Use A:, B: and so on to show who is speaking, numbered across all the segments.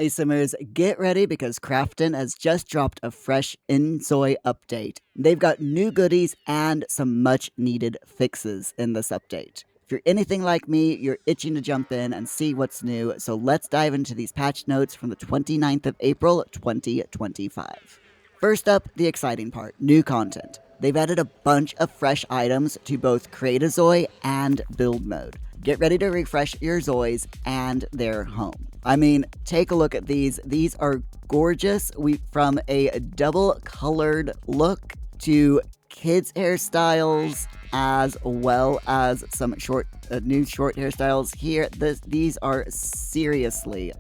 A: Hey Simmers, get ready because Krafton has just dropped a fresh inZOI update. They've got new goodies and some much needed fixes in this update. If you're anything like me, you're itching to jump in and see what's new, so let's dive into these patch notes from the 29th of April, 2025. First up, the exciting part, new content. They've added a bunch of fresh items to both Create a Zoi and Build Mode. Get ready to refresh your Zois and their home. I mean, take a look at these. These are gorgeous. From a double colored look to kids' hairstyles as well as some new short hairstyles here. These are seriously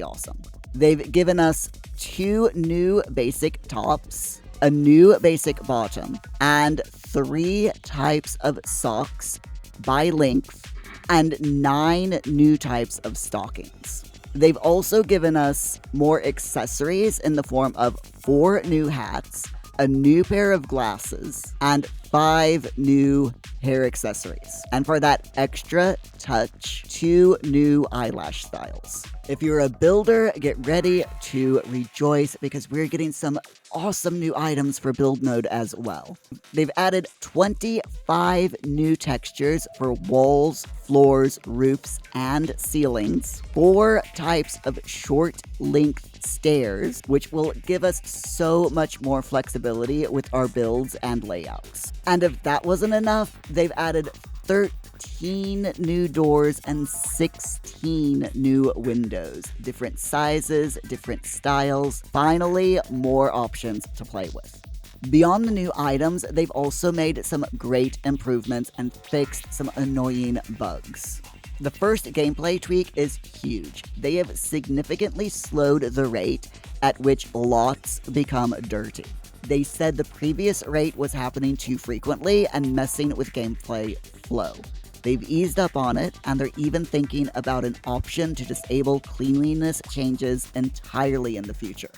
A: awesome. They've given us 2 new basic tops, a new basic bottom, and 3 types of socks by length, and 9 new types of stockings. They've also given us more accessories in the form of 4 new hats, a new pair of glasses, and 5 new hair accessories. And for that extra touch, 2 new eyelash styles. If you're a builder, get ready to rejoice because we're getting some awesome new items for build mode as well. They've added 25 new textures for walls, floors, roofs, and ceilings. 4 types of short length stairs, which will give us so much more flexibility with our builds and layouts. And if that wasn't enough, they've added 13 new doors and 16 new windows. Different sizes, different styles. Finally, more options to play with. Beyond the new items, they've also made some great improvements and fixed some annoying bugs. The first gameplay tweak is huge. They have significantly slowed the rate at which lots become dirty. They said the previous rate was happening too frequently and messing with gameplay flow. They've eased up on it, and they're even thinking about an option to disable cleanliness changes entirely in the future.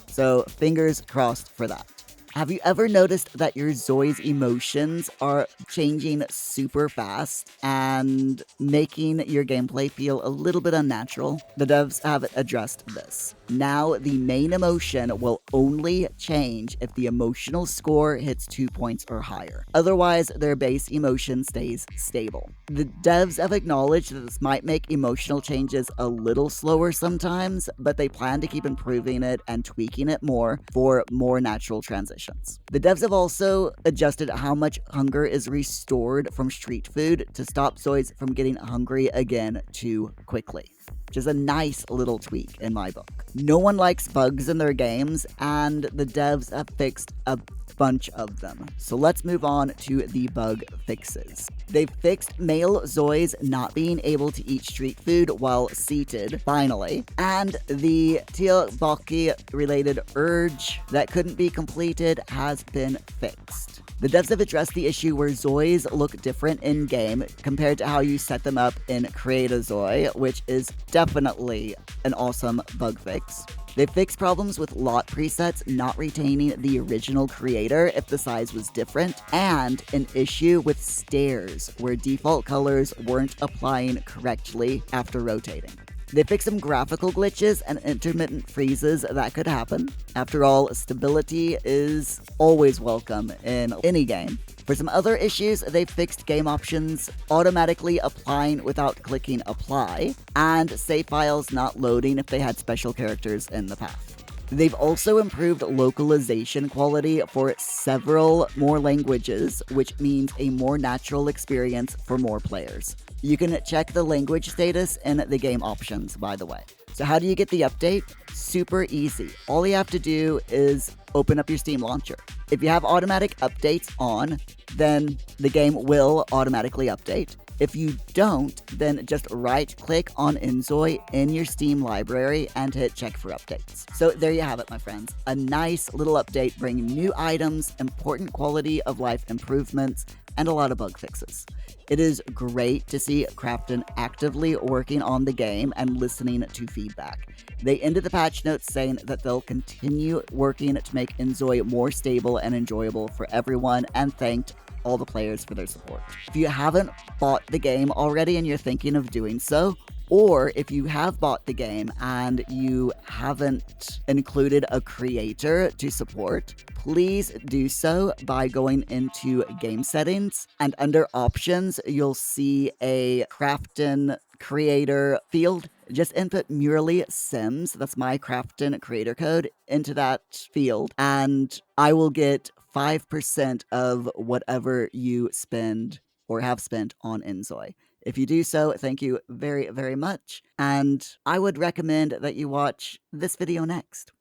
A: So fingers crossed for that. Have you ever noticed that your Zoi's emotions are changing super fast and making your gameplay feel a little bit unnatural? The devs have addressed this. Now, the main emotion will only change if the emotional score hits 2 points or higher. Otherwise, their base emotion stays stable. The devs have acknowledged that this might make emotional changes a little slower sometimes, but they plan to keep improving it and tweaking it more for more natural transitions. The devs have also adjusted how much hunger is restored from street food to stop Zois from getting hungry again too quickly, which is a nice little tweak in my book. No one likes bugs in their games, and the devs have fixed a bunch of them. So let's move on to the bug fixes. They've fixed male Zois not being able to eat street food while seated, finally, and the Teoboki related urge that couldn't be completed has been fixed. The devs have addressed the issue where Zois look different in-game compared to how you set them up in Create a Zoi, which is definitely an awesome bug fix. They fixed problems with lot presets not retaining the original creator if the size was different, and an issue with stairs where default colors weren't applying correctly after rotating. They fixed some graphical glitches and intermittent freezes that could happen. After all, stability is always welcome in any game. For some other issues, they fixed game options automatically applying without clicking apply, and save files not loading if they had special characters in the path. They've also improved localization quality for several more languages, which means a more natural experience for more players. You can check the language status in the game options, by the way. So how do you get the update? Super easy. All you have to do is open up your Steam launcher. If you have automatic updates on, then the game will automatically update. If you don't, then just right-click on inZOI in your Steam library and hit check for updates. So there you have it, my friends. A nice little update bringing new items, important quality of life improvements, and a lot of bug fixes. It is great to see Krafton actively working on the game and listening to feedback. They ended the patch notes saying that they'll continue working to make inZOI more stable and enjoyable for everyone, and thanked all the players for their support. If you haven't bought the game already and you're thinking of doing so, Or if you have bought the game and you haven't included a creator to support, please do so by going into game settings, and under options, you'll see a Krafton creator field. Just input Muirly Sims, that's my Krafton creator code, into that field, and I will get 5% of whatever you spend or have spent on inZOI. If you do so, thank you very, very much. And I would recommend that you watch this video next.